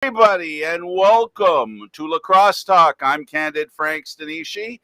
Everybody, and welcome to Lacrosse Talk. I'm Candid Stanisci,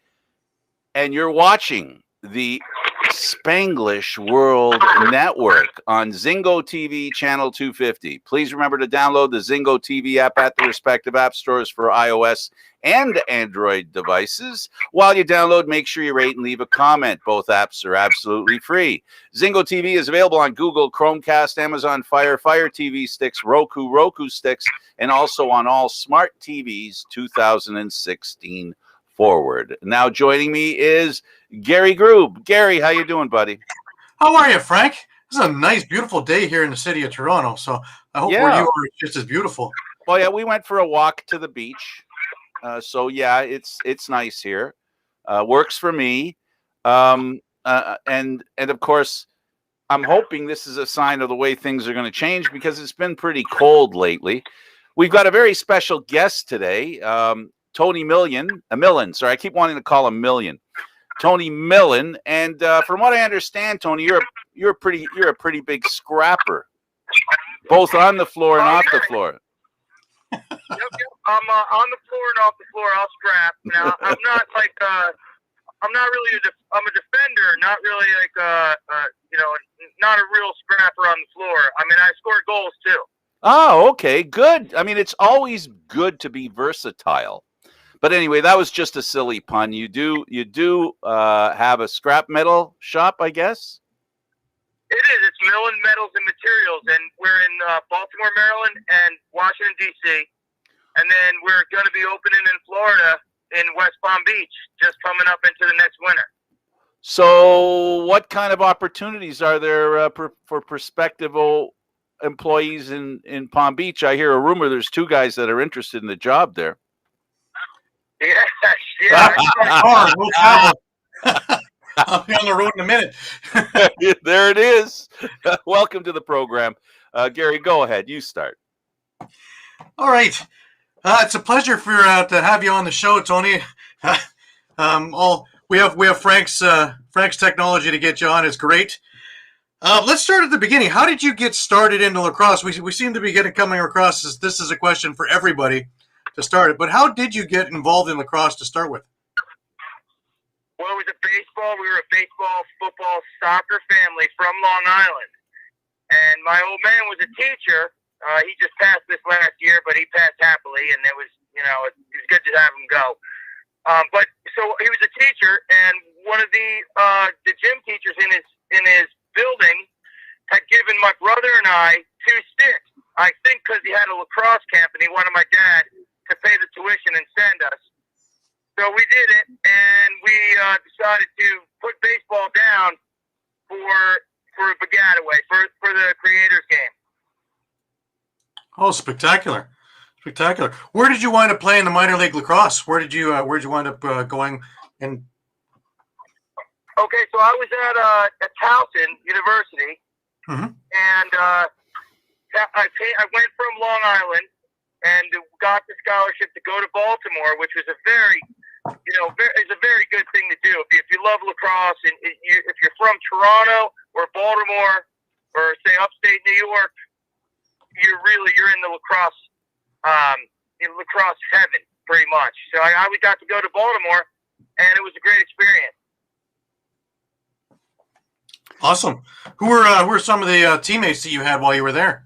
and you're watching the Spanglish World Network on Zingo TV channel 250. Please remember to download the Zingo TV app at the respective app stores for iOS and Android devices. While you download, make sure you rate and leave a comment. Both apps are absolutely free. Zingo TV is available on Google, Chromecast, Amazon Fire, Fire TV sticks, Roku sticks, and also on all smart TVs 2016 forward. Now joining me is Gary Groob. Gary, how you doing, buddy? How are you, Frank? This is a nice, beautiful day here in the city of Toronto, so I hope where you are is just as beautiful. Well, yeah, we went for a walk to the beach. So yeah, it's nice here. Works for me. And of course, I'm hoping this is a sign of the way things are going to change because it's been pretty cold lately. We've got a very special guest today, Tony Millen. Sorry, I keep wanting to call him Million. Tony Millen, and from what I understand, Tony, you're a pretty big scrapper, both on the floor and off the floor. Yep. I'm on the floor and off the floor. I'll scrap. Now I'm not like I'm not really I'm a defender, not really like not a real scrapper on the floor. I mean, I score goals too. Oh, okay, good. I mean, it's always good to be versatile. But anyway, that was just a silly pun. You do have a scrap metal shop, I guess? It is. It's Millen Metals and Materials, and we're in Baltimore, Maryland, and Washington, D.C., and then we're going to be opening in Florida in West Palm Beach, just coming up into the next winter. So what kind of opportunities are there for prospective employees in Palm Beach? I hear a rumor there's two guys that are interested in the job there. Yes, yeah. We'll travel. I'll be on the road in a minute. There it is. Welcome to the program. Gary, go ahead. You start. All right. It's a pleasure to have you on the show, Tony. We have Frank's technology to get you on. It's great. Let's start at the beginning. How did you get started into lacrosse? We seem to be coming across this is a question for everybody to start it. But how did you get involved in lacrosse to start with? Well, it was a baseball. We were a baseball, football, soccer family from Long Island. And my old man was a teacher. He just passed this last year, but he passed happily, and it was good to have him go. But so he was a teacher, and one of the gym teachers in his building had given my brother and I 2 sticks. I think because he had a lacrosse camp, and he wanted my dad to pay the tuition and send us. So we did it, and we decided to put baseball down for Bagataway, for the Creators game. Oh, spectacular. Spectacular. Where did you wind up playing the minor league lacrosse? Where did you wind up going? And okay, so I was at Towson University, and I went from Long Island and got the scholarship to go to Baltimore, which was a very good thing to do. If you love lacrosse, and if you're from Toronto or Baltimore or say upstate New York, you're in the lacrosse heaven pretty much. So I got to go to Baltimore, and it was a great experience. Awesome. Who were some of the teammates that you had while you were there?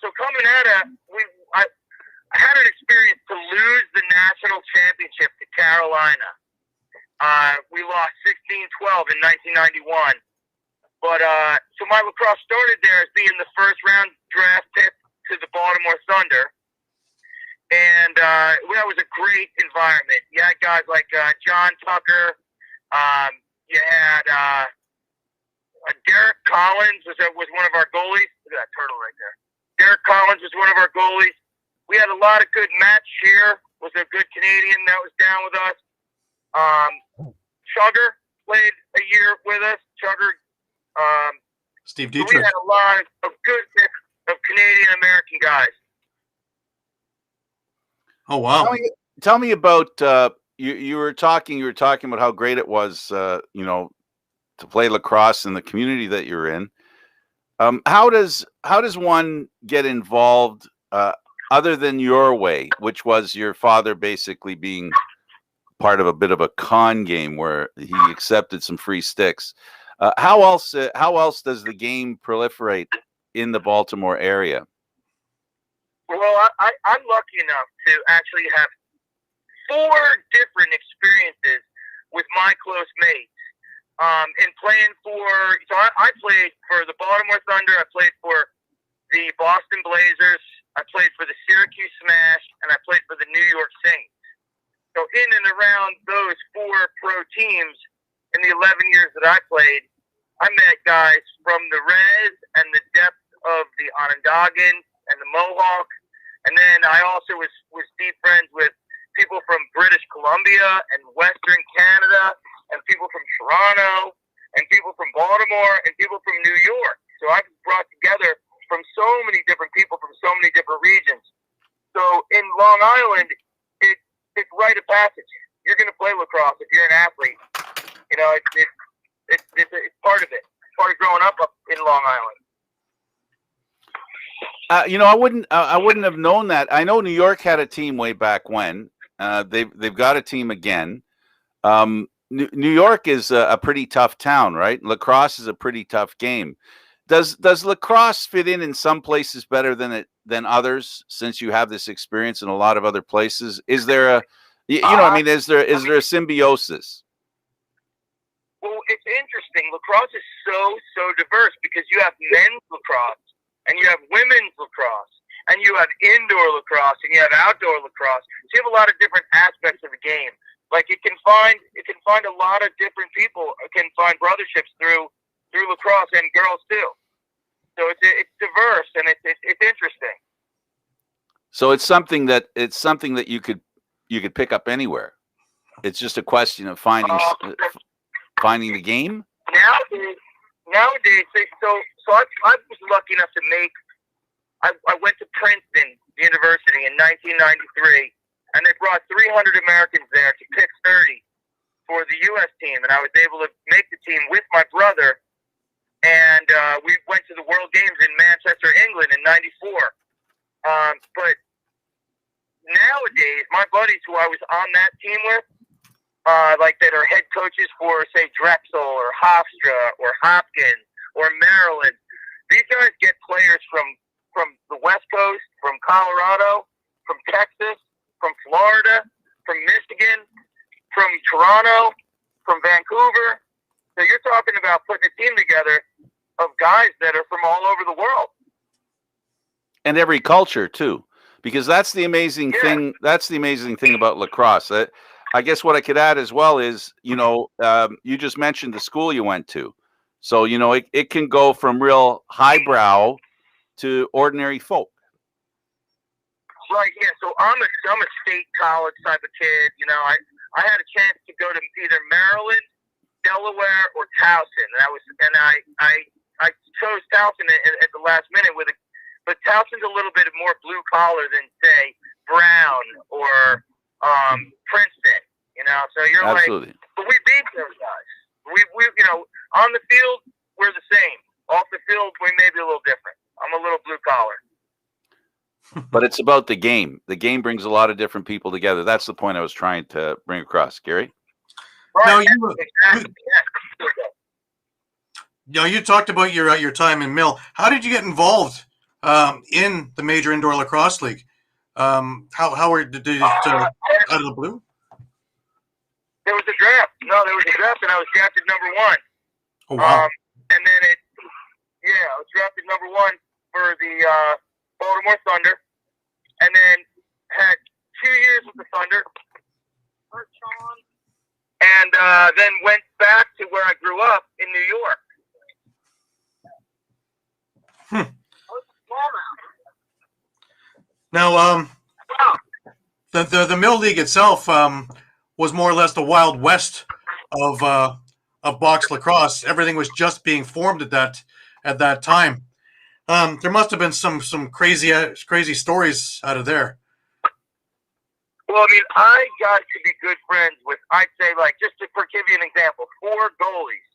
So coming at it, I had an experience to lose the national championship to Carolina. We lost 16-12 in 1991. But so my lacrosse started there as being the first round draft pick to the Baltimore Thunder. And that was a great environment. You had guys like John Tucker. You had Derek Collins was one of our goalies. Look at that turtle right there. Derek Collins was one of our goalies. We had a lot of good. Matt Shear was a good Canadian that was down with us. Chugger played a year with us. Chugger. Steve So Dietrich. we had a lot of good mix of Canadian American guys. Oh wow! Tell me about you were talking about how great it was, to play lacrosse in the community that you're in. How does one get involved other than your way, which was your father basically being part of a bit of a con game where he accepted some free sticks? How else does the game proliferate in the Baltimore area? Well, I'm lucky enough to actually have 4 different experiences with my close mates. In playing I played for the Baltimore Thunder, I played for the Boston Blazers, I played for the Syracuse Smash, and I played for the New York Saints. So in and around those 4 pro teams in the 11 years that I played, I met guys from the Res and the depth of the Onondagan and the Mohawk. And then I also was deep friends with people from British Columbia and Western Canada, and people from Toronto, and people from Baltimore, and people from New York. So I was brought together from so many different people from so many different regions. So in Long Island, it's rite of passage. You're going to play lacrosse if you're an athlete. You know, it's part of it. It's part of growing up in Long Island. I wouldn't have known that. I know New York had a team way back when. They've got a team again. New York is a pretty tough town, right? Lacrosse is a pretty tough game. Does lacrosse fit in some places better than others? Since you have this experience in a lot of other places, is there a is there a symbiosis? Well, it's interesting. Lacrosse is so diverse because you have men's lacrosse and you have women's lacrosse and you have indoor lacrosse and you have outdoor lacrosse. So you have a lot of different aspects of the game. Like it can find a lot of different people. It can find brotherships through lacrosse and girls too. So it's diverse and it's interesting. So it's something that you could pick up anywhere. It's just a question of finding the game. Nowadays, so I was lucky enough to make. I went to Princeton University in 1993. And they brought 300 Americans there to pick 30 for the U.S. team. And I was able to make the team with my brother. And we went to the World Games in Manchester, England in 94. But nowadays, my buddies who I was on that team with, like that are head coaches for, say, Drexel or Hofstra or Hopkins or Maryland, these guys get players from the West Coast, from Colorado, from Texas, from Florida, from Michigan, from Toronto, from Vancouver. So you're talking about putting a team together of guys that are from all over the world. And every culture too, because that's the amazing thing. That's the amazing thing about lacrosse. I guess what I could add as well is, you just mentioned the school you went to. So, it can go from real highbrow to ordinary folk. Right, yeah. So I'm a state college type of kid. I had a chance to go to either Maryland, Delaware, or Towson. And I chose Towson at the last minute but Towson's a little bit more blue collar than say Brown or Princeton. So you're Absolutely. Like, but we beat those guys. We on the field we're the same. Off the field we may be a little different. I'm a little blue collar. But it's about the game. The game brings a lot of different people together. That's the point I was trying to bring across, Gary. Right. Now, you talked about your time in Mill. How did you get involved in the Major Indoor Lacrosse League? Did you out of the blue? There was a draft. No, there was a draft, and I was drafted number 1. Oh, wow. And then I was drafted number 1 for the Baltimore Thunder, and then had 2 years with the Thunder, and then went back to where I grew up in New York. Now, the Mill League itself was more or less the Wild West of box lacrosse. Everything was just being formed at that time. There must have been some crazy stories out of there. Well, I got to be good friends with, I'd say, just to give you an example, 4 goalies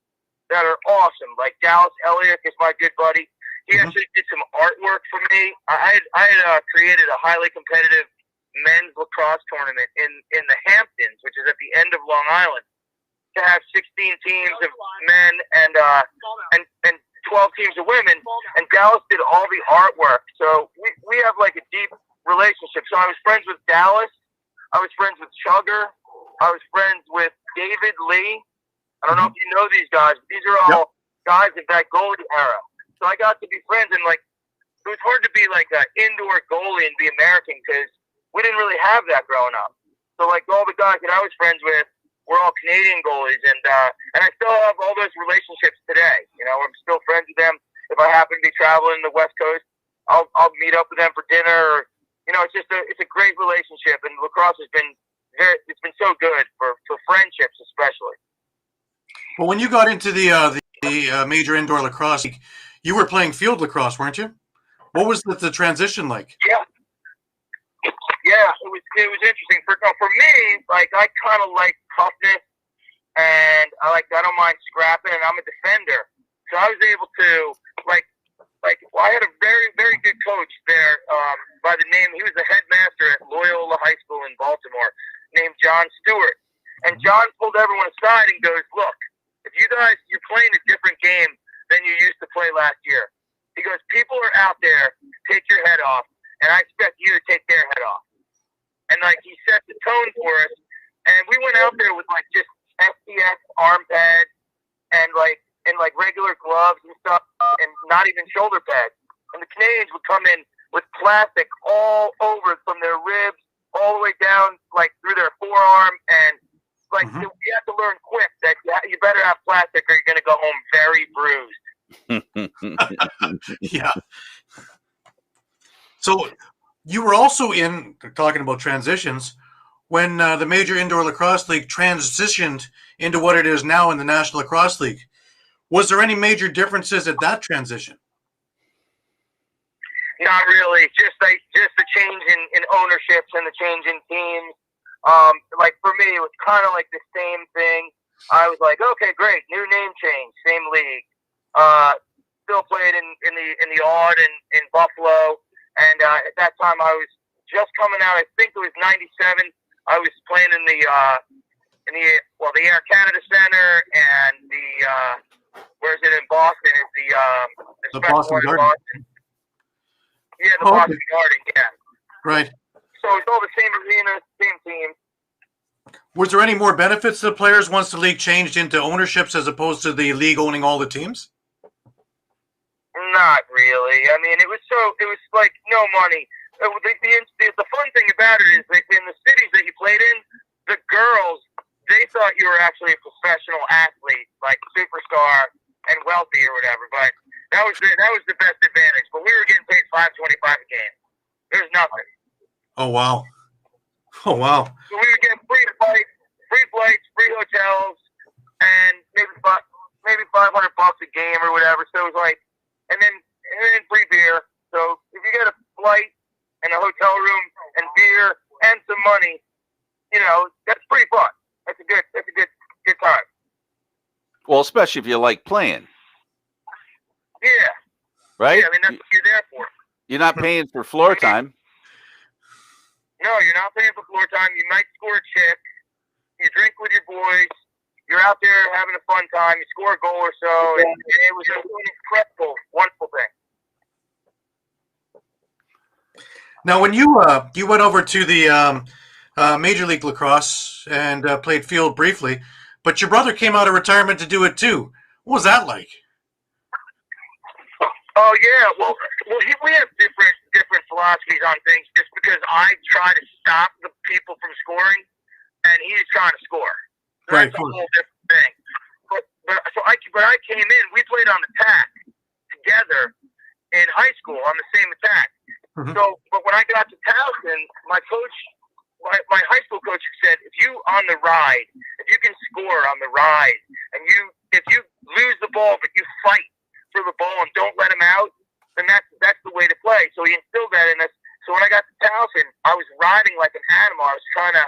that are awesome. Like Dallas Elliott is my good buddy. He actually did some artwork for me. I had created a highly competitive men's lacrosse tournament in the Hamptons, which is at the end of Long Island, to have 16 teams of men and 12 teams of women. And Dallas did all the artwork. So we have like a deep relationship. So I was friends with Dallas. I was friends with Chugger. I was friends with David Lee. I don't know if you know these guys, but these are all guys of that goalie era. So I got to be friends, and like it was hard to be like an indoor goalie and be American because we didn't really have that growing up. So like all the guys that I was friends with were all Canadian goalies, and I still have all those relationships today. You know, I'm still friends with them. If I happen to be traveling the West Coast, I'll meet up with them for dinner. Or, you know, it's a great relationship, and lacrosse has been so good for friendships especially. Well, when you got into the major indoor lacrosse league, you were playing field lacrosse, weren't you? What was the transition like? Yeah, it was interesting. For me, like I kind of like toughness, and I don't mind scrapping, and I'm a defender, so I was able to well, I had a very very good coach there by the name. He was the headmaster at Loyola High School in Baltimore, named John Stewart, and John pulled everyone aside and goes, "Look, if you're playing a different game than you used to play last year." He goes, "People are out there, take your head off, and I expect you to take their head off." And like he set the tone for us, and we went out there with like just SPX arm pads and regular gloves and stuff, and not even shoulder pads. And the Canadians would come in with plastic all over from their ribs all the way down like through their forearm, and like you have to learn quick that you better have plastic or you're going to go home very bruised. Yeah. So you were also talking about transitions when the major indoor lacrosse league transitioned into what it is now in the National Lacrosse League. Was there any major differences at that transition? Not really. Just the change in ownerships and the change in teams. Like for me, it was kind of like the same thing. I was like, okay, great, new name change, same league. Still played in the Odd in Buffalo, and at that time I was just coming out. I think it was '97. I was playing in the Air Canada Center and where is it in Boston? It's the Boston Garden. Boston. Yeah, the Boston Garden. Yeah. Right. So it's all the same arena, same team. Was there any more benefits to the players once the league changed into ownerships as opposed to the league owning all the teams? Not really. I mean, it was like no money. The fun thing about it is that in the cities that you played in, the girls, they thought you were actually a professional athlete, like superstar and wealthy or whatever. But that was the best advantage. But we were getting paid $5.25 a game. There's nothing. Oh wow. Oh wow. So we would get free flights, free hotels, and maybe $500 a game or whatever. So it was like, and then free beer. So if you get a flight and a hotel room and beer and some money, you know, that's pretty fun. That's a good time. Well, especially if you like playing. Yeah. Right? Yeah, I mean, that's what you're there for. You're not paying for floor time. No, you're not paying for floor time. You might score a chick. You drink with your boys. You're out there having a fun time. You score a goal or so. It was an incredible, wonderful thing. Now, when you went over to the Major League Lacrosse and played field briefly, but your brother came out of retirement to do it too. What was that like? Oh yeah, well, we have different philosophies on things. Just because I try to stop the people from scoring, and he's trying to score. So Right, that's a whole different thing. But I came in. We played on attack together in high school on the same attack. Mm-hmm. So, but when I got to Towson, my high school coach said, if you can score on the ride, and if you lose the ball but you fight for the ball and don't let him out, then that's the way to play. So he instilled that in us. So when I got to Towson, I was riding like an animal. I was trying to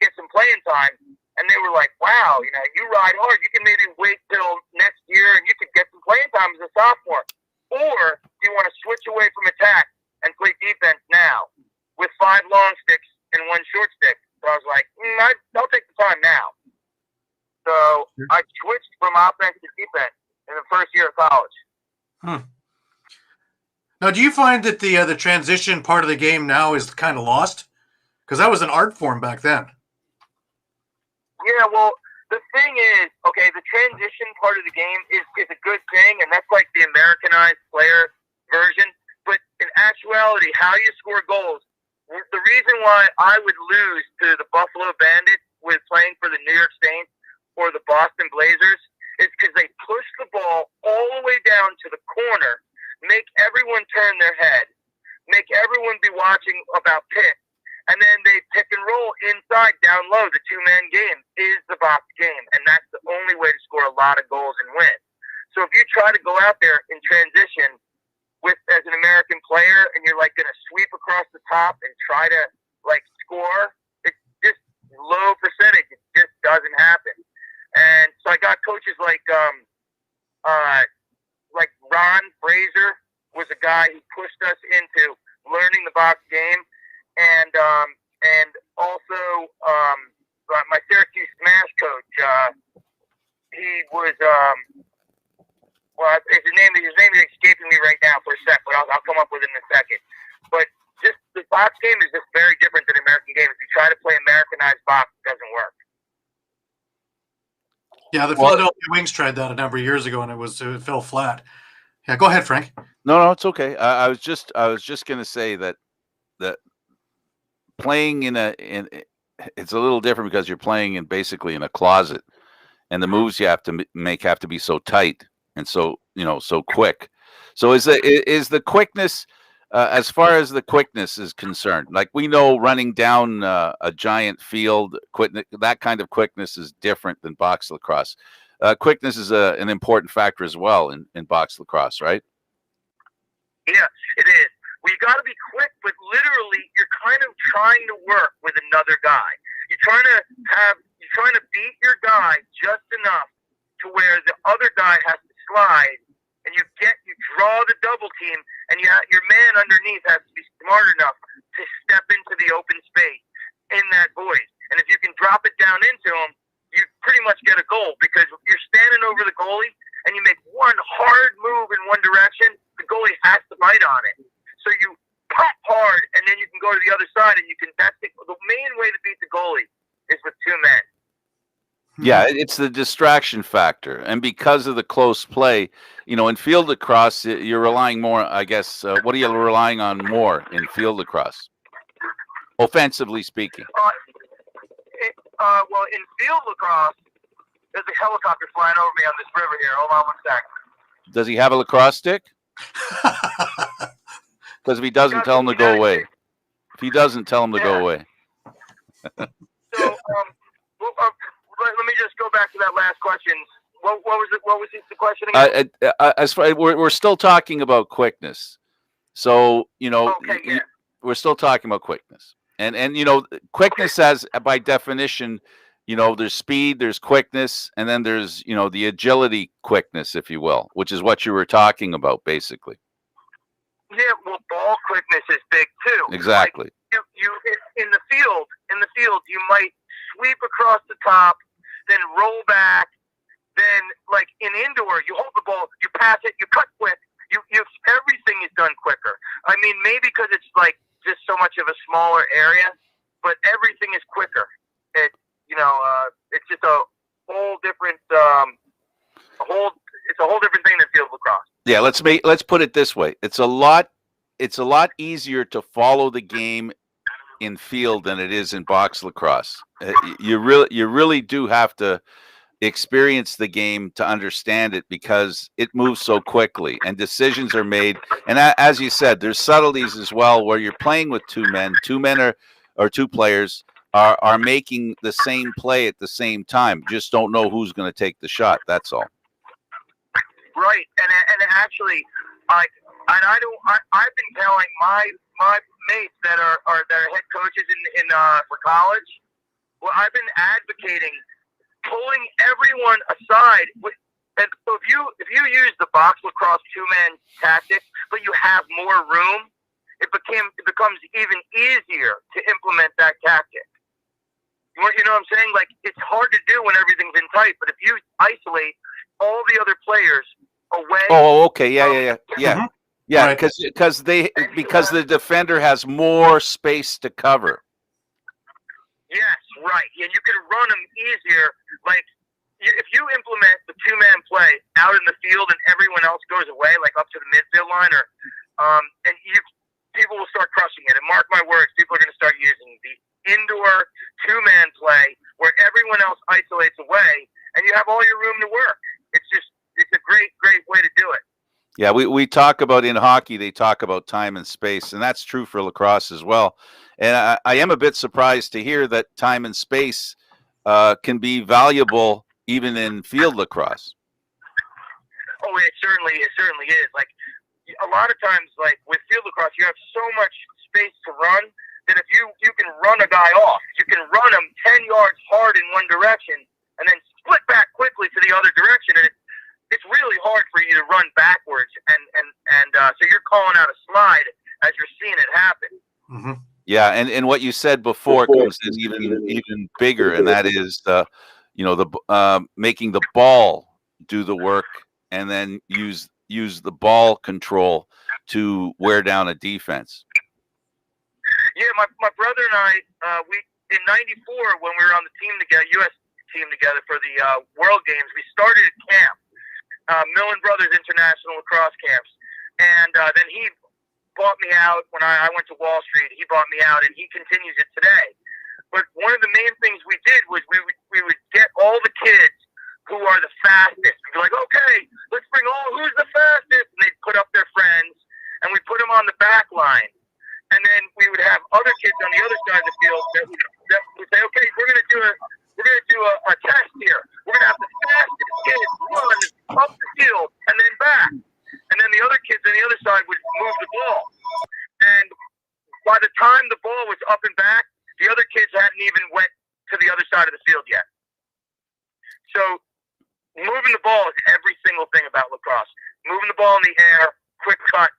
get some playing time, and they were like, "Wow, you know, you ride hard. You can maybe wait till next year, and you could get some playing time as a sophomore." or do you want to switch away from attack and play defense now with 5 long sticks and 1 short stick? So I was like, I'll take the time now. So I switched from offense to defense in the first year of college. Now, do you find that the transition part of the game now is kind of lost? Because that was an art form back then. Yeah, well, the thing is, okay, the transition part of the game is a good thing, and that's like the Americanized player version. But in actuality, how you score goals, the reason why I would lose to the Buffalo Bandits with playing for the New York Saints or the Boston Blazers is because they push the ball all the way down to the corner, make everyone turn their head, make everyone be watching about pick, and then they pick and roll inside, down low. The 2-man game is the box game, and that's the only way to score a lot of goals and win. So if you try to go out there in transition as an American player, and you're like going to sweep across the top and try to like score, it's just low percentage. It just doesn't happen. And so I got coaches like Ron Fraser was a guy who pushed us into learning the box game. And also my Syracuse Smash coach, he was his name is escaping me right now for a sec, but I'll come up with it in a second. But just the box game is just very different than American game. If you try to play Americanized box, it doesn't work. Yeah, the Philadelphia Wings tried that a number of years ago, and it fell flat. Yeah, go ahead, Frank. No, it's okay. I was just going to say that playing it's a little different because you're playing basically in a closet, and the moves you have to make have to be so tight and so quick. So is the quickness as far as the quickness is concerned? Like we know running down a giant field, that kind of quickness is different than box lacrosse. Quickness is an important factor as well in box lacrosse, right? Yeah, it is. Well, you got to be quick, but literally, you're kind of trying to work with another guy. You're trying to beat your guy just enough to where the other guy has to slide, and you draw the double team, and your man underneath has to be smart enough to step into the open space in that void. And if you can drop it down into him, you pretty much get a goal because you're standing over the goalie, and you make one hard move in one direction, the goalie has to bite on it. So you pop hard, and then you can go to the other side, and that's the main way to beat the goalie is with 2 men. Yeah, it's the distraction factor. And because of the close play, in field lacrosse, you're relying more, I guess. What are you relying on more in field lacrosse? Offensively speaking. Well, in field lacrosse, there's a helicopter flying over me on this river here. Hold on 1 second. Does he have a lacrosse stick? Because if he doesn't, tell him to go away. If he doesn't, tell him to go away. So, let me just go back to that last question. What was it? What was the question again? As far we're still talking about quickness, so Okay, yeah. we're still talking about quickness, and quickness as by definition, there's speed, there's quickness, and then there's the agility quickness, if you will, which is what you were talking about, basically. Yeah, well, ball quickness is big too. Exactly. Like you in the field, you might sweep across the top, then roll back, then like in indoor, you hold the ball, you pass it, you cut quick, you everything is done quicker. I mean, maybe because it's like just so much of a smaller area, but everything is quicker. It's just a whole different it's a whole different thing than field lacrosse. Yeah, let's put it this way. It's a lot easier to follow the game in field than it is in box lacrosse. You really do have to experience the game to understand it because it moves so quickly and decisions are made. And as you said, there's subtleties as well where you're playing with 2 men. 2 men or 2 players are making the same play at the same time. Just don't know who's going to take the shot. That's all. Right, and actually, I've been telling my mates that are head coaches for college. Well, I've been advocating pulling everyone aside. And so if you use the box lacrosse 2-man tactic, but you have more room, it becomes even easier to implement that tactic. You know what I'm saying? Like, it's hard to do when everything's in tight, but if you isolate all the other players away. Oh, okay. Yeah. Mhm. Yeah, Right. because the defender has more space to cover. Yes, right. And you can run them easier. Like, if you implement the 2-man play out in the field and everyone else goes away, like up to the midfield line, or and people will start crushing it. And mark my words, people are going to start using the indoor 2-man play where everyone else isolates away, and you have all your room to work. It's a great way to do it. Yeah, we talk about in hockey, they talk about time and space, and that's true for lacrosse as well. And I am a bit surprised to hear that time and space can be valuable even in field lacrosse. Oh, it certainly is. Like, a lot of times, like with field lacrosse, you have so much space to run that if you can run a guy off, you can run him 10 yards hard in one direction and then split back quickly to the other direction, and it's really hard for you to run backwards, and so you're calling out a slide as you're seeing it happen. Mm-hmm. Yeah, and what you said before comes in even bigger, and that is making the ball do the work, and then use the ball control to wear down a defense. Yeah, my brother and I, we in '94 when we were on the team together, U.S. team together for the World Games, we started at camp. Millen Brothers International Lacrosse Camps. And then he bought me out when I went to Wall Street. He bought me out, and he continues it today. But one of the main things we did was we would get all the kids who are the fastest. We'd be like, okay, let's bring who's the fastest? And they'd put up their friends, and we'd put them on the back line. And then we would have other kids on the other side of the field that would say, okay, we're going to do a test here. We're going to have the fastest kids run up the field and then back. And then the other kids on the other side would move the ball. And by the time the ball was up and back, the other kids hadn't even went to the other side of the field yet. So moving the ball is every single thing about lacrosse. Moving the ball in the air, quick cut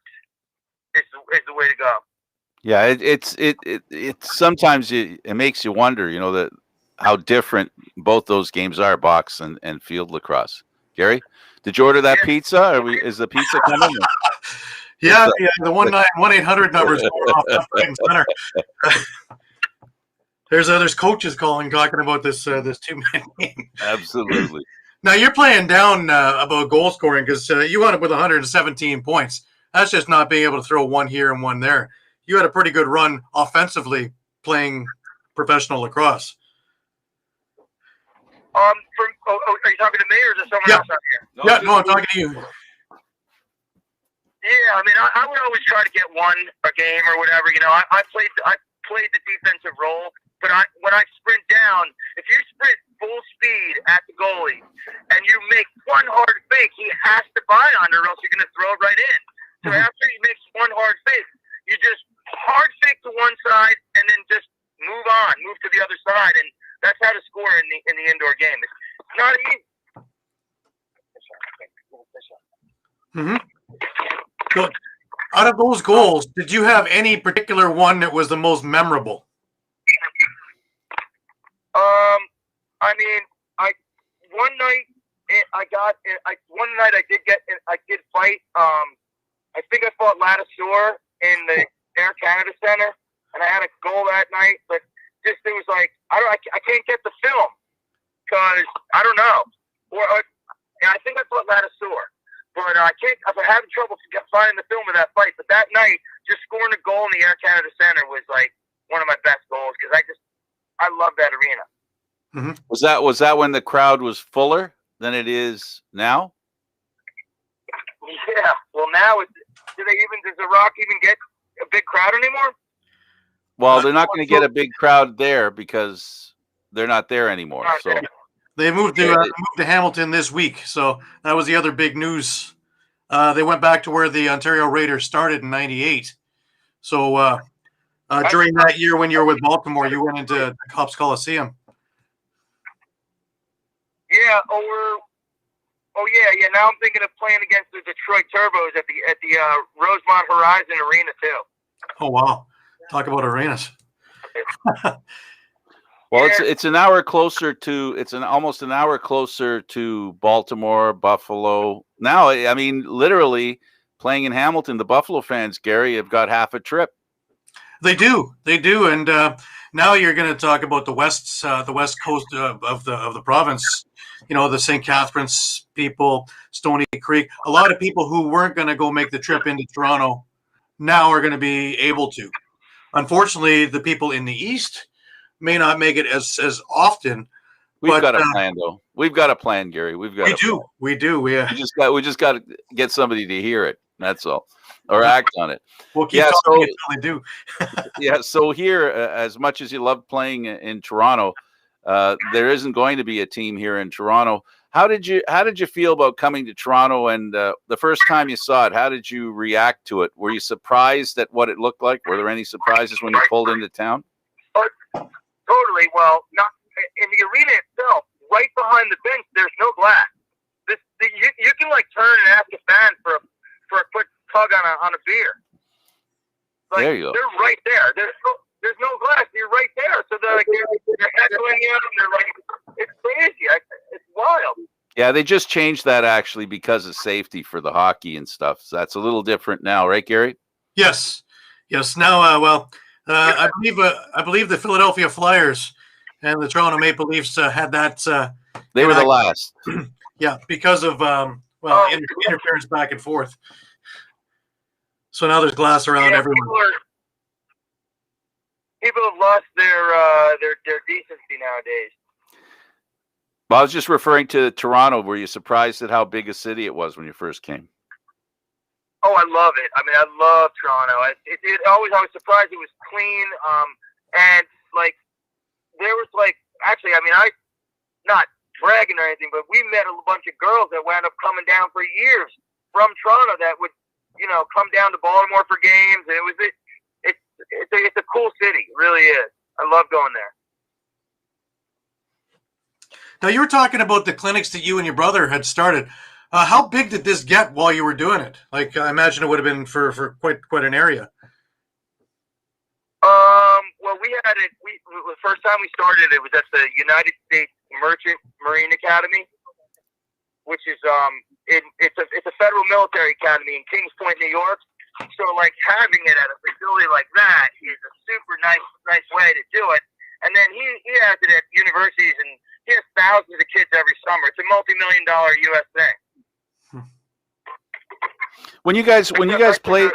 is the way to go. Yeah, it's sometimes it makes you wonder, that how different both those games are, box and field lacrosse. Gary, did you order that pizza? Is the pizza coming? Yeah, the 1-800 number is going off left, right, and center. There's coaches talking about this 2-man game. Absolutely. Now you're playing down about goal scoring because you wound up with 117 points. That's just not being able to throw one here and one there. You had a pretty good run offensively playing professional lacrosse. Are you talking to me or is there someone else out here? No, I'm talking to you. Yeah, I mean, I would always try to get a game or whatever. I played the defensive role, but when I sprint down, if you sprint full speed at the goalie and you make one hard fake, he has to buy on it or else you're going to throw it right in. So after he makes one hard fake, you just hard fake to one side and then just move to the other side, and that's how to score in the indoor game. It's not easy. Mm-hmm. So, out of those goals, did you have any particular one that was the most memorable? I mean, one night I did fight. I think I fought Lattisaur in the Air Canada Center, and I had a goal that night. But it was like I can't get the film because I don't know. I think I fought Lattisaur, but I can't. I'm having trouble finding the film of that fight. But that night, just scoring a goal in the Air Canada Center was like one of my best goals because I love that arena. Mm-hmm. Was that when the crowd was fuller than it is now? Yeah. Well, now does the Rock even get a big crowd anymore? Well, they're not going to get a big crowd there because they're not there anymore. So they moved to Hamilton this week. So that was the other big news. They went back to where the Ontario Raiders started in '98. So during that year when you were with Baltimore, you went into the Copps Coliseum. Yeah, Oh yeah. Now I'm thinking of playing against the Detroit Turbos at the Rosemont Horizon Arena too. Oh wow! Talk about arenas. Well, it's an hour closer to almost an hour closer to Baltimore, Buffalo. Now, I mean, literally playing in Hamilton, the Buffalo fans, Gary, have got half a trip. They do, and now you're going to talk about the west coast of the province. You know, the St. Catharines people, Stony Creek. A lot of people who weren't going to go make the trip into Toronto now are going to be able to. Unfortunately, the people in the east may not make it as often. We've got a plan, though. We've got a plan, Gary. We do. We just got to get somebody to hear it. That's all, or act on it. We'll keep talking until they do. Yeah. So here, as much as you love playing in Toronto, there isn't going to be a team here in Toronto. How did you feel about coming to Toronto? And the first time you saw it, how did you react to it? Were you surprised at what it looked like? Were there any surprises when you pulled into town? Totally. Well, not in the arena itself. Right behind the bench, there's no glass. You can like turn and ask a fan for a quick tug on a beer. Like, there you go. They're right there. There's no glass. You're right there. So they're heckling you, and they're like, it's crazy. It's wild. Yeah, they just changed that actually because of safety for the hockey and stuff. So that's a little different now, right, Gary? Yes. Now, I believe the Philadelphia Flyers and the Toronto Maple Leafs had that. They were the last. Yeah, because of interference back and forth. So now there's glass around everywhere. People have lost their decency nowadays. Well, I was just referring to Toronto. Were you surprised at how big a city it was when you first came? Oh, I love it. I mean, I love Toronto. I was surprised it was clean. And like there was like actually, I mean, I not bragging or anything, but we met a bunch of girls that wound up coming down for years from Toronto that would, come down to Baltimore for games, and it's a cool city. It really is. I love going there. Now, you were talking about the clinics that you and your brother had started. How big did this get while you were doing it? Like, I imagine it would have been for quite an area. Well, we had it. The first time we started, it was at the United States Merchant Marine Academy, which is it's a federal military academy in Kings Point, New York. So, like, having it at a facility like that is a super nice way to do it. And then he has it at universities, and he has thousands of kids every summer. It's a multi-million-dollar U.S. thing. When you guys played,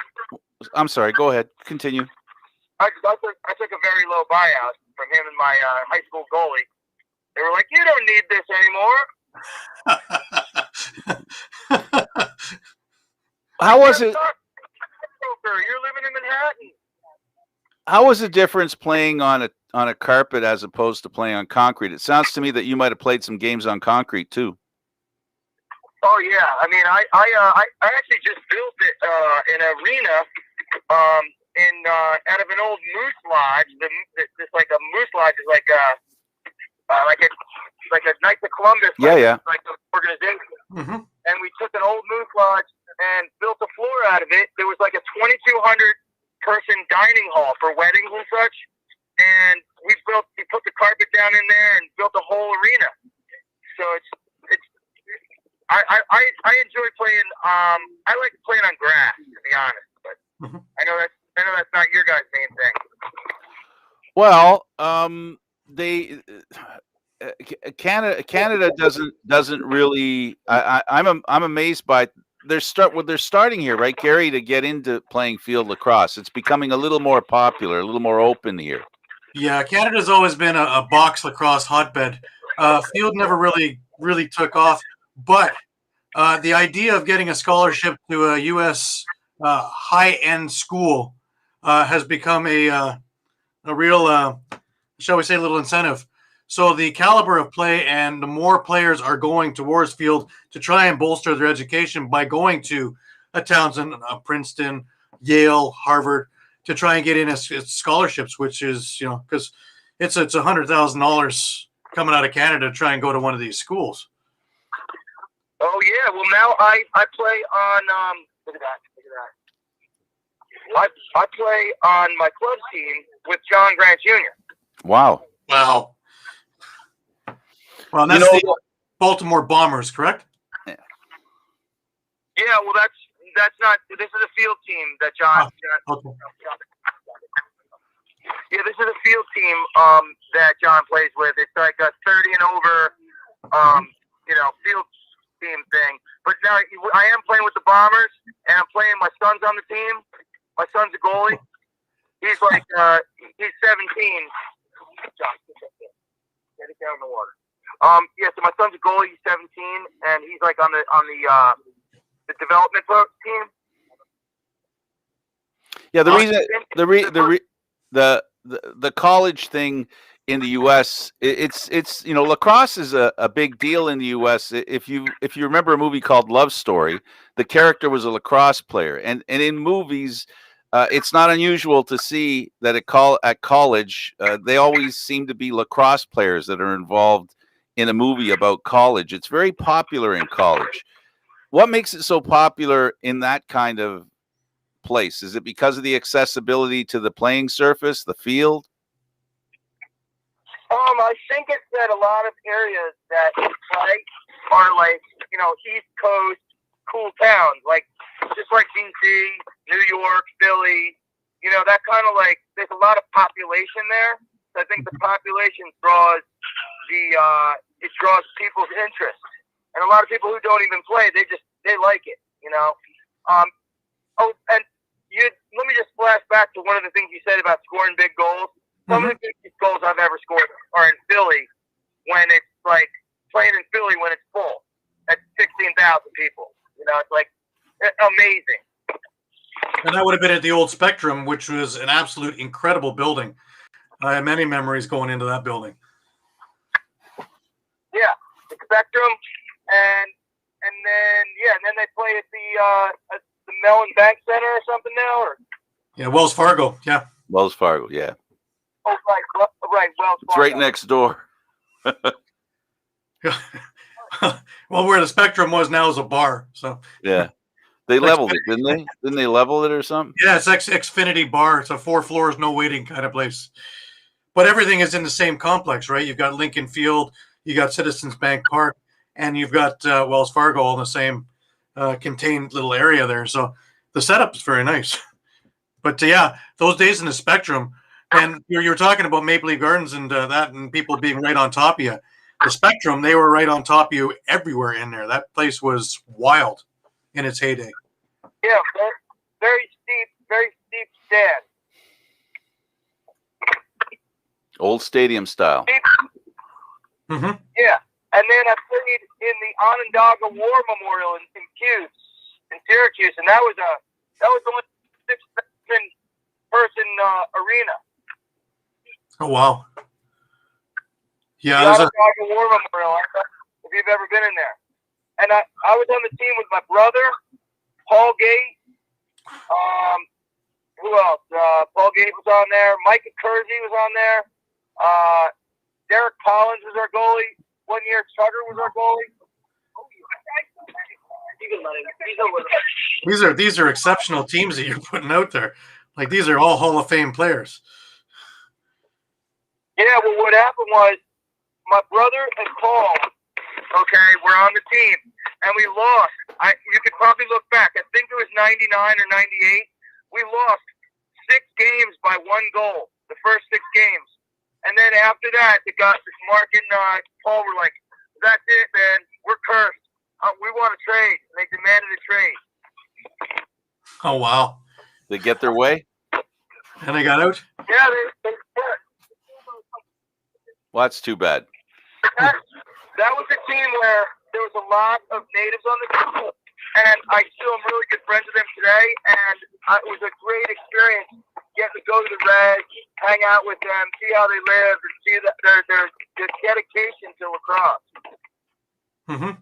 I'm sorry. Go ahead. Continue. I took a very low buyout from him and my high school goalie. They were like, "You don't need this anymore." How was it? You're living in Manhattan. How was the difference playing on a carpet as opposed to playing on concrete? It sounds to me that you might have played some games on concrete too. Oh yeah, I mean, I actually just built it an arena out of an old moose lodge. It's like a moose lodge is like a Knights of Columbus. Yeah. Like an organization. Mm-hmm. And we took an old moose lodge and built a floor out of it. There was like a 2,200 person dining hall for weddings and such. And we put the carpet down in there and built a whole arena. So I enjoy playing. I like playing on grass, to be honest. But mm-hmm. I know that's not your guys' main thing. Well, Canada doesn't really. I'm amazed by what they're starting here, right, Gary, to get into playing field lacrosse. It's becoming a little more popular, a little more open here. Yeah, Canada's always been a box lacrosse hotbed. Field never really took off, but the idea of getting a scholarship to a U.S. High-end school has become a real, shall we say, little incentive. So the caliber of play and the more players are going towards field to try and bolster their education by going to a Townsend, a Princeton, Yale, Harvard, to try and get in as scholarships, which is, because it's $100,000 coming out of Canada to try and go to one of these schools. Oh yeah. Well, now I play on. Look at that. Look at that. I play on my club team with John Grant Jr. Wow. Wow. Well, You that's know, the Baltimore Bombers, correct? Yeah. Well, that's not. This is a field team that John. Okay. Yeah, this is a field team that John plays with. It's like a 30 and over, field team thing. But now I am playing with the Bombers, and I'm playing. My son's on the team. My son's a goalie. He's like he's 17. John, get it down in the water. Yeah. So my son's a goalie. He's 17, and he's like on the development team. Yeah, the college thing in the U.S. It's lacrosse is a big deal in the U.S. If you remember a movie called Love Story, the character was a lacrosse player, and in movies, it's not unusual to see that at college they always seem to be lacrosse players that are involved in a movie about college. It's very popular in college. What makes it so popular in that kind of place? Is it because of the accessibility to the playing surface, the field? I think it's that a lot of areas that play are like, East Coast cool towns, just like DC, New York, Philly, that kind of there's a lot of population there. So I think the population draws people's interest. And a lot of people who don't even play, they like it, and let me just flash back to one of the things you said about scoring big goals. Some of the biggest goals I've ever scored are in Philly when it's playing in Philly when it's full. That's 16,000 people. It's amazing. And that would have been at the old Spectrum, which was an absolute incredible building. I have many memories going into that building. Yeah, the Spectrum, and then they play at the Mellon Bank Center or something now, or yeah, Wells Fargo. Yeah, Wells Fargo. Yeah. Oh, right, Wells Fargo. It's right next door. Well, where the Spectrum was now is a bar. So yeah, they leveled it, didn't they? Didn't they level it or something? Yeah, it's Xfinity Bar. It's a 4 floors, no waiting kind of place. But everything is in the same complex, right? You've got Lincoln Field, you got Citizens Bank Park, and you've got Wells Fargo all in the same contained little area there. So the setup is very nice. But yeah, those days in the Spectrum, and you're talking about Maple Leaf Gardens and that, and people being right on top of you. The Spectrum, they were right on top of you everywhere in there. That place was wild in its heyday. Yeah, very steep stand. Old stadium style. Mm-hmm. Yeah, and then I played in the Onondaga War Memorial in Syracuse, and that was only 6,000 person arena. Oh wow! Yeah, the Onondaga War Memorial. If you've ever been in there, and I was on the team with my brother, Paul Gate. Who else? Paul Gate was on there. Micah Kersey was on there. Derek Collins was our goalie. 1 year, Chugger was our goalie. These are exceptional teams that you're putting out there. Like, these are all Hall of Fame players. Yeah, well, what happened was my brother and Paul, were on the team, and we lost. You could probably look back. I think it was 99 or 98. We lost 6 games by 1 goal, the first 6 games. And then after that, Mark and Paul were like, that's it, man. We're cursed. We want a trade. And they demanded a trade. Oh, wow. They get their way? And they got out? Yeah, they Well, that's too bad. That was a team where there was a lot of natives on the team, and I still am really good friends with them today, and it was a great experience getting to go to the Reds, hang out with them, see how they live, and see their dedication to lacrosse. Mm-hmm.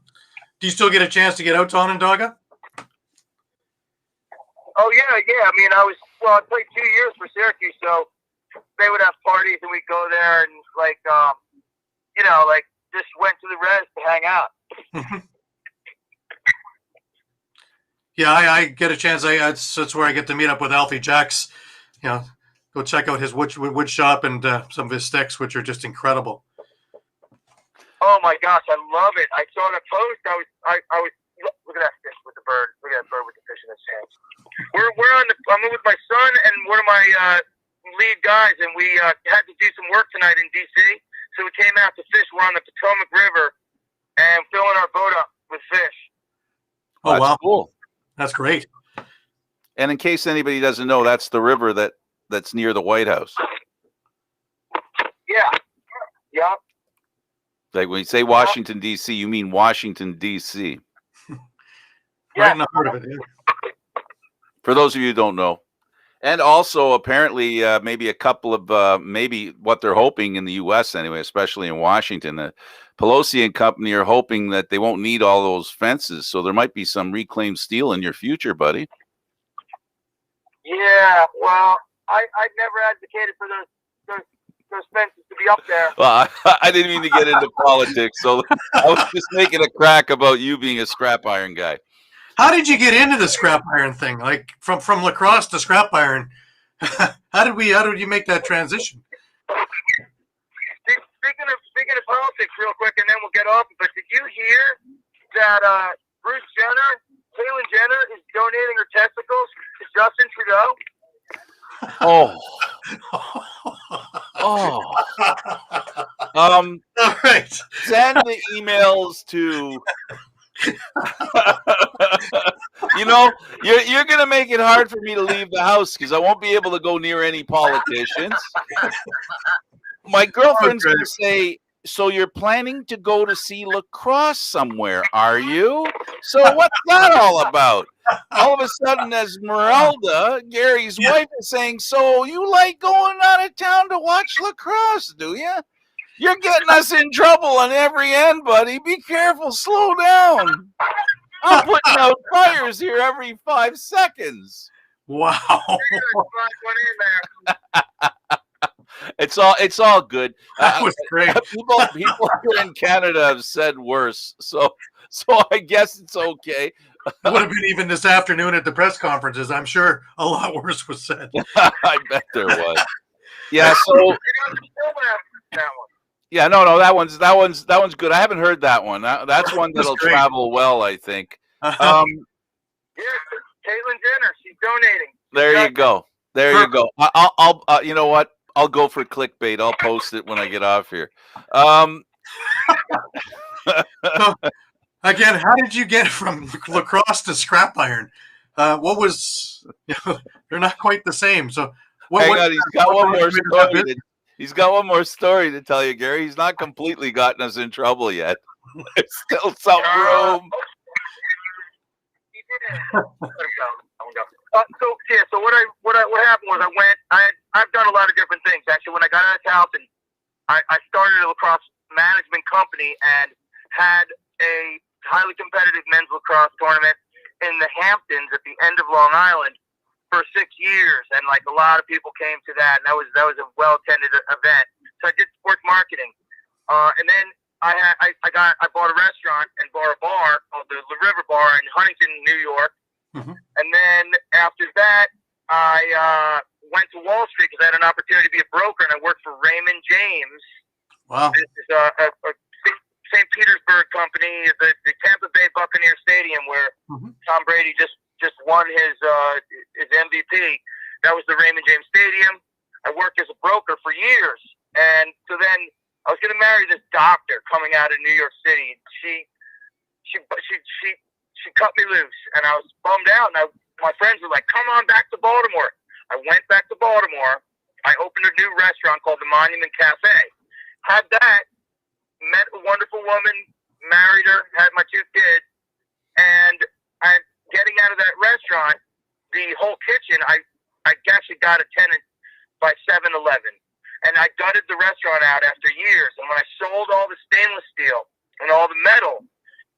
Do you still get a chance to get out to Onondaga? Oh, yeah. I mean, I played 2 years for Syracuse, so they would have parties, and we'd go there and, just went to the Reds to hang out. Yeah, I get a chance. That's where I get to meet up with Alfie Jacks. You know, go check out his wood shop and some of his sticks, which are just incredible. Oh my gosh, I love it. I saw the post. I was look at that fish with the bird. Look at that bird with the fish in his hands. I'm with my son and one of my lead guys, and we had to do some work tonight in DC. So we came out to fish. We're on the Potomac River and filling our boat up with fish. Oh, That's wow. cool. That's great. And in case anybody doesn't know, that's the river that's near the White House. Yeah. Yeah. Like when you say Washington, D.C., you mean Washington, D.C. Right in the heart of it. Yeah. For those of you who don't know. And also, apparently, maybe a couple of, maybe what they're hoping in the U.S. anyway, especially in Washington, the Pelosi and company are hoping that they won't need all those fences. So there might be some reclaimed steel in your future, buddy. Yeah, well, I never advocated for those fences to be up there. Well, I didn't mean to get into politics, so I was just making a crack about you being a scrap iron guy. How did you get into the scrap iron thing? Like from lacrosse to scrap iron? How did you make that transition? Speaking of politics, real quick, and then we'll get off. But did you hear that Bruce Jenner, Caitlyn Jenner, is donating her testicles to Justin Trudeau? Oh. All right. Send the emails to. You're gonna make it hard for me to leave the house because I won't be able to go near any politicians. My girlfriend's gonna say, "So you're planning to go to see lacrosse somewhere, are you? So what's that all about?" All of a sudden, Esmeralda, Gary's wife, is saying, "So you like going out of town to watch lacrosse, do you? You're getting us in trouble on every end, buddy. Be careful. Slow down. I'm putting out fires here every 5 seconds." Wow. It's all good. That was great. People here in Canada have said worse, so I guess it's okay. It would have been even this afternoon at the press conferences. I'm sure a lot worse was said. I bet there was. Yeah. So. Yeah. No. That one's good. I haven't heard that one. That's one that'll travel well, I think. Yeah, Caitlyn Jenner. She's donating. There you go. There you go. I'll you know what? I'll go for clickbait. I'll post it when I get off here. So, again, how did you get from lacrosse to scrap iron? What was? They're not quite the same. So, he's got one more story. He's got one more story to tell you, Gary. He's not completely gotten us in trouble yet. There's still some room. So what happened was I've done a lot of different things actually. When I got out of Towson, I started a lacrosse management company and had a highly competitive men's lacrosse tournament in the Hamptons at the end of Long Island for 6 years, and like a lot of people came to that, and that was a well attended event. So I did sports marketing, and then I bought a restaurant and bought a bar called the River Bar in Huntington, New York. Mm-hmm. And then after that, I went to Wall Street because I had an opportunity to be a broker, and I worked for Raymond James. Wow. This is a St. Petersburg company, the Tampa Bay Buccaneer Stadium, where Tom Brady just won his MVP. That was the Raymond James Stadium. I worked as a broker for years, and so then I was going to marry this doctor coming out of New York City. She cut me loose, and I was bummed out. And my friends were like, "Come on back to Baltimore." I went back to Baltimore. I opened a new restaurant called the Monument Cafe. Had that, met a wonderful woman, married her, had my 2 kids, and I'm getting out of that restaurant. The whole kitchen, I actually got a tenant by 7-Eleven, and I gutted the restaurant out after years. And when I sold all the stainless steel and all the metal,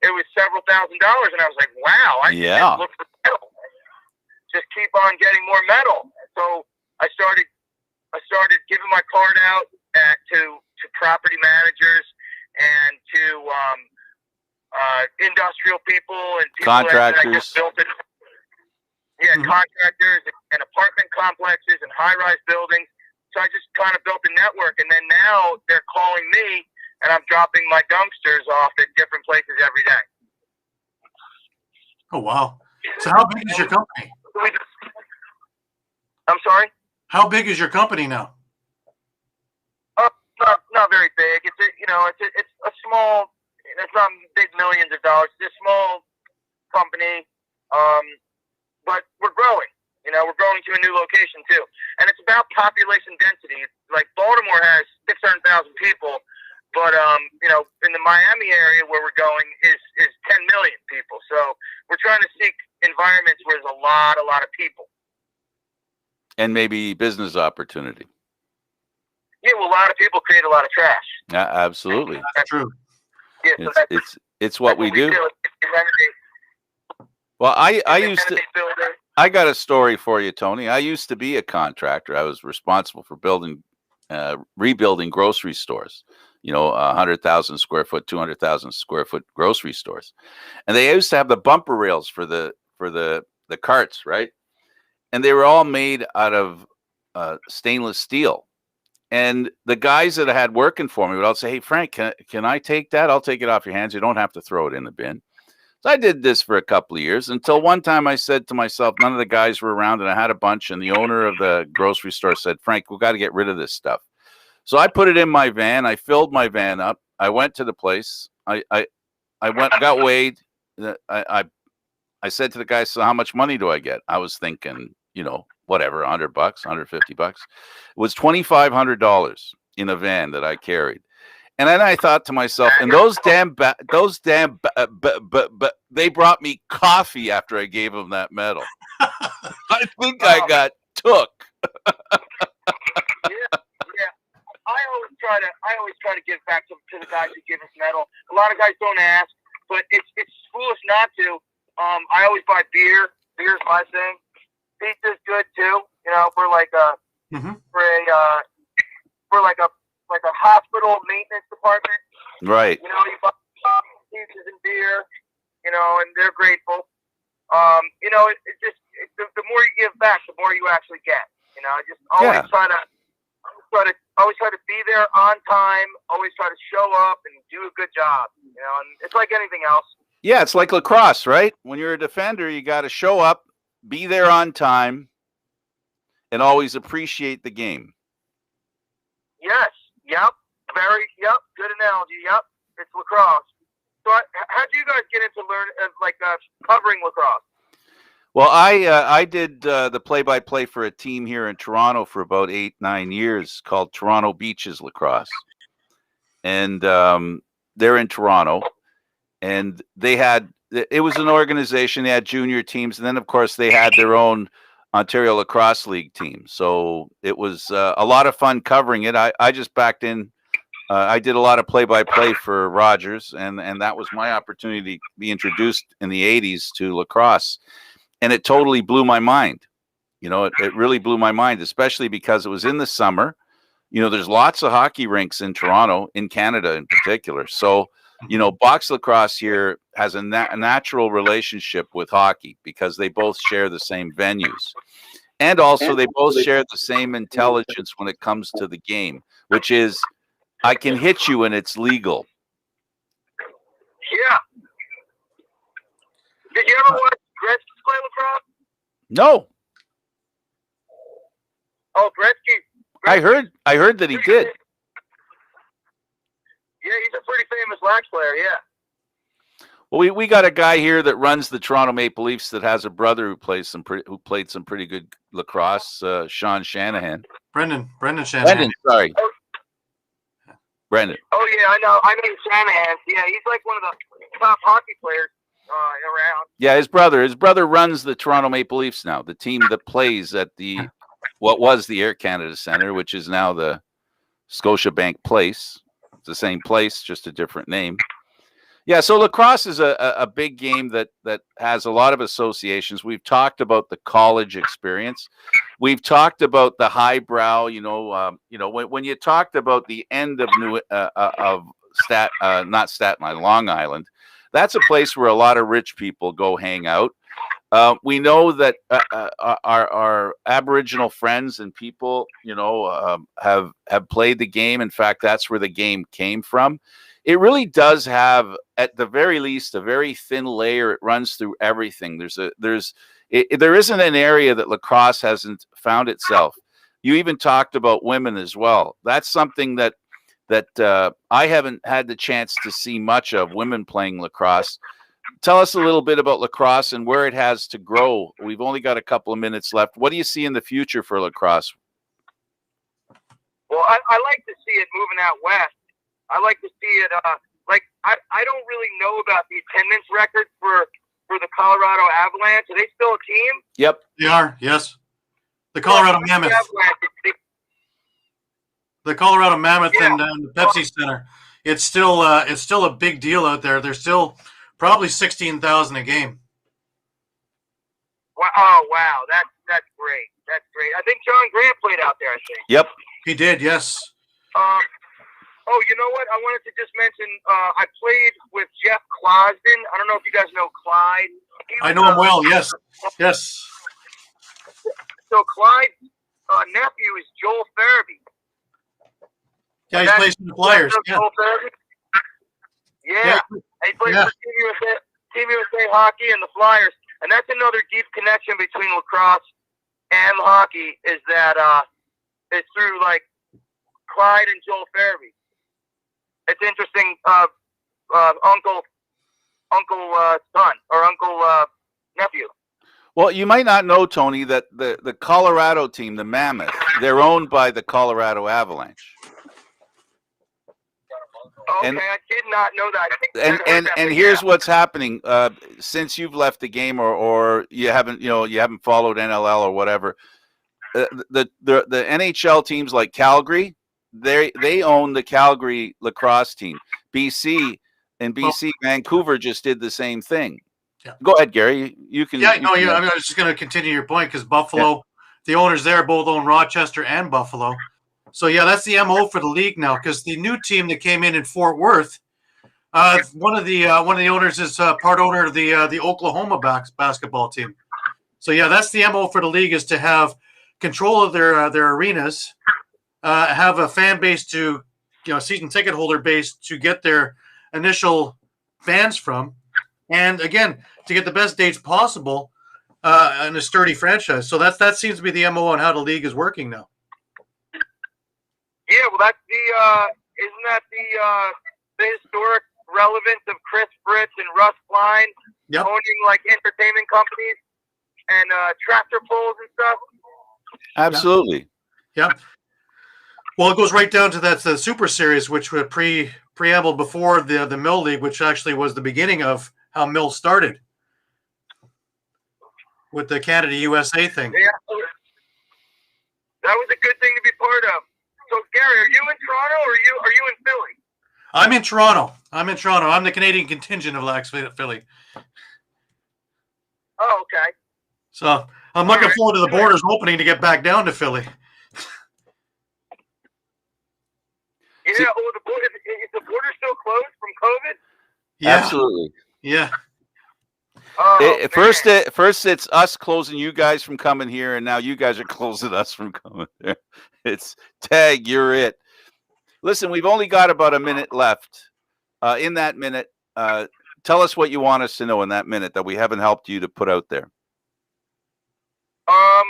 it was several $1,000s, and I was like, "Wow, I can just look for metal. Just keep on getting more metal." So I started giving my card out to property managers and to industrial people and people contractors. that I just built it. Yeah, contractors and apartment complexes and high-rise buildings. So I just kind of built a network, and then now they're calling me, and I'm dropping my dumpsters off at different places every day. Oh, wow. So how big is your company? I'm sorry? How big is your company now? Not very big. It's a small. It's not big millions of dollars. It's a small company, but we're growing. We're growing to a new location too, and it's about population density. Like Baltimore has 600,000 people, but in the Miami area where we're going is 10 million people. So we're trying to seek environments where there's a lot of people, and maybe business opportunity. Yeah, well, a lot of people create a lot of trash. Yeah, absolutely. That's true. Yeah, so it's what we do. Well, I got a story for you, Tony. I used to be a contractor. I was responsible for rebuilding grocery stores. 100,000 square foot, 200,000 square foot grocery stores, and they used to have the bumper rails for the carts, right? And they were all made out of stainless steel. And the guys that I had working for me would all say, "Hey, Frank, can I take that? I'll take it off your hands. You don't have to throw it in the bin." So I did this for a couple of years until one time I said to myself, none of the guys were around, and I had a bunch. And the owner of the grocery store said, "Frank, we've got to get rid of this stuff." So I put it in my van. I filled my van up. I went to the place. I got weighed. I said to the guy, "So how much money do I get?" I was thinking, whatever, $100, $150. It was $2,500 in a van that I carried. And then I thought to myself, and they brought me coffee after I gave them that medal. I think I got took. Yeah. I always try to give back to the guys who give us medal. A lot of guys don't ask, but it's foolish not to. I always buy beer. Beer's my thing. Pizza's good too. For like a hospital maintenance department. Right. You buy pizzas and beer. And they're grateful. The more you give back, the more you actually get. I just always try to be there on time. Always try to show up and do a good job. And it's like anything else. Yeah, it's like lacrosse, right? When you're a defender, you got to show up, be there on time, and always appreciate the game. Yes. Yep. Good analogy. Yep. It's lacrosse. So how did you guys get into covering lacrosse? Well, I did the play-by-play for a team here in Toronto for about 8-9 years called Toronto Beaches Lacrosse. And they're in Toronto. And it was an organization. They had junior teams. And then, of course, they had their own Ontario Lacrosse League team. So it was a lot of fun covering it. I just backed in. I did a lot of play-by-play for Rogers. And that was my opportunity to be introduced in the 80s to lacrosse. And it totally blew my mind. It really blew my mind, especially because it was in the summer. There's lots of hockey rinks in Toronto, in Canada in particular. So, box lacrosse here has a natural relationship with hockey because they both share the same venues. And also they both share the same intelligence when it comes to the game, which is I can hit you and it's legal. Yeah. Did you ever watch Gretzky play lacrosse? No. Oh, Gretzky. I heard that he did. Yeah, he's a pretty famous lax player, yeah. Well, we got a guy here that runs the Toronto Maple Leafs that has a brother who played some pretty good lacrosse, Sean Shanahan. Brendan Shanahan. Brendan, sorry. Oh. Brendan. Oh, yeah, I know. I mean Shanahan. Yeah, he's like one of the top hockey players around. Yeah, his brother runs the Toronto Maple Leafs now, the team that plays at what was the Air Canada Centre, which is now the Scotiabank Place. It's the same place, just a different name. Yeah, so lacrosse is a big game that has a lot of associations. We've talked about the college experience. We've talked about the highbrow. When you talked about the end of not Staten Island, Long Island, that's a place where a lot of rich people go hang out. We know that our Aboriginal friends and people, have played the game. In fact, that's where the game came from. It really does have, at the very least, a very thin layer. It runs through everything. There isn't an area that lacrosse hasn't found itself. You even talked about women as well. That's something that I haven't had the chance to see much of, women playing lacrosse. Tell us a little bit about lacrosse and where it has to grow. We've only got a couple of minutes left. What do you see in the future for lacrosse? Well, I like to see it moving out west. I like to see it. I don't really know about the attendance record for the Colorado Avalanche. Are they still a team? Yep, They are. Yes, the Colorado Mammoth. The Colorado Mammoth and the Pepsi Center. It's still a big deal out there. There's still probably 16,000 a game. Oh wow, that's great. That's great. I think John Grant played out there. I think. Yep, he did. Yes. Oh, you know what? I wanted to just mention. I played with Jeff Closden. I don't know if you guys know Clyde. I know him well. Yes. Yes. So Clyde's nephew is Joel Farabee. Yeah, he plays for the Flyers. Yeah. Yeah. He plays for Team USA Hockey and the Flyers. And that's another deep connection between lacrosse and hockey, is that it's through like Clyde and Joel Farabee. It's interesting. Uncle son or uncle nephew. Well, you might not know, Tony, that the Colorado team, the Mammoth, they're owned by the Colorado Avalanche. Okay, I did not know that. And here's what's happening. Since you've left the game, or you haven't followed NLL or whatever, the NHL teams like Calgary, they own the Calgary lacrosse team. BC, Vancouver just did the same thing. Yeah. Go ahead, Gary. You can. Yeah, I was just going to continue your point, because Buffalo, the owners there both own Rochester and Buffalo. So yeah, that's the MO for the league now, because the new team that came in Fort Worth, one of the owners is part owner of the Oklahoma basketball team. So yeah, that's the MO for the league, is to have control of their arenas, have a fan base to, season ticket holder base to get their initial fans from, and again to get the best dates possible in a sturdy franchise. So that seems to be the MO on how the league is working now. Yeah, well, that's isn't that the historic relevance of Chris Fritz and Russ Klein owning like entertainment companies and tractor pulls and stuff? Absolutely. Yeah. Well, it goes right down to the Super Series, which was preambled before the Mill League, which actually was the beginning of how Mill started with the Canada USA thing. Yeah, that was a good thing to be part of. So, Gary, are you in Toronto or are you in Philly? I'm in Toronto. I'm the Canadian contingent of Lax Philly. Oh, okay. So I'm looking forward to the borders opening to get back down to Philly. Yeah, is the border still closed from COVID? Yeah. Absolutely. Yeah. Oh, first it's us closing you guys from coming here, and now you guys are closing us from coming there. It's tag, you're it. Listen, we've only got about a minute left. In that minute, tell us what you want us to know in that minute that we haven't helped you to put out there. Well,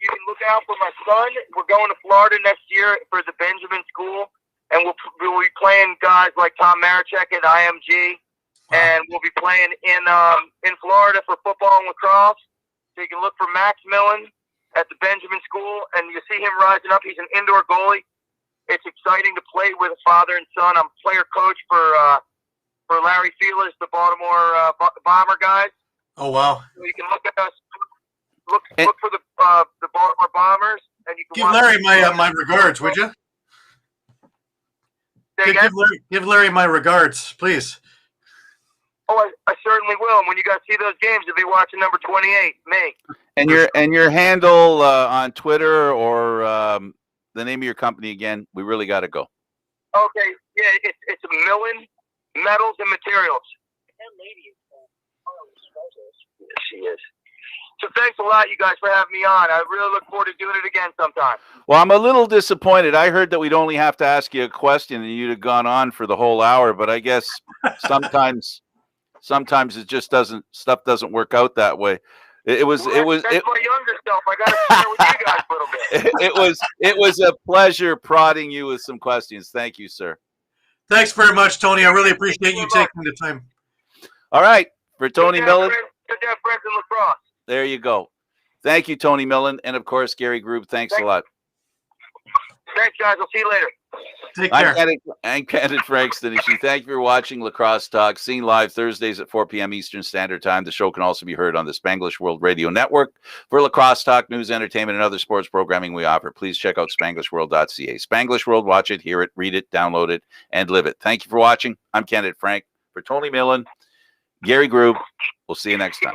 you can look out for my son. We're going to Florida next year for the Benjamin School, and we'll be playing guys like Tom Marichek at IMG. And we'll be playing in Florida for football and lacrosse. So you can look for Max Millen at the Benjamin School, and you see him rising up. He's an indoor goalie. It's exciting to play with a father and son. I'm player coach for Larry Feelers, the Baltimore Bomber guys. Oh wow! So you can look at us. Look for the Baltimore Bombers, and you can give Larry my regards, would you? Give Larry my regards, please. Oh, I certainly will. And when you guys see those games, you'll be watching number 28, me. And your handle on Twitter or the name of your company again? We really got to go. Okay, yeah, it's Millen Metals and Materials. Yes, she is. So thanks a lot, you guys, for having me on. I really look forward to doing it again sometime. Well, I'm a little disappointed. I heard that we'd only have to ask you a question and you'd have gone on for the whole hour, but I guess sometimes it just stuff doesn't work out that way. That's my younger self. I got to share with you guys a little bit. It was a pleasure prodding you with some questions. Thank you, sir. Thanks very much, Tony. I really appreciate you taking the time. All right, for Tony Millen. Good to have friends in lacrosse. There you go. Thank you, Tony Millen, and of course, Gary Groob. Thanks a lot. Thanks, guys. I'll see you later. Take care. I'm Candid Frank Stanisci. Thank you for watching Lacrosse Talk, seen live Thursdays at 4 p.m. Eastern Standard Time. The show can also be heard on the Spanglish World Radio Network. For Lacrosse Talk, news, entertainment, and other sports programming we offer, please check out SpanglishWorld.ca. Spanglish World, watch it, hear it, read it, download it, and live it. Thank you for watching. I'm Candid Frank. For Tony Millen, Gary Groob, we'll see you next time.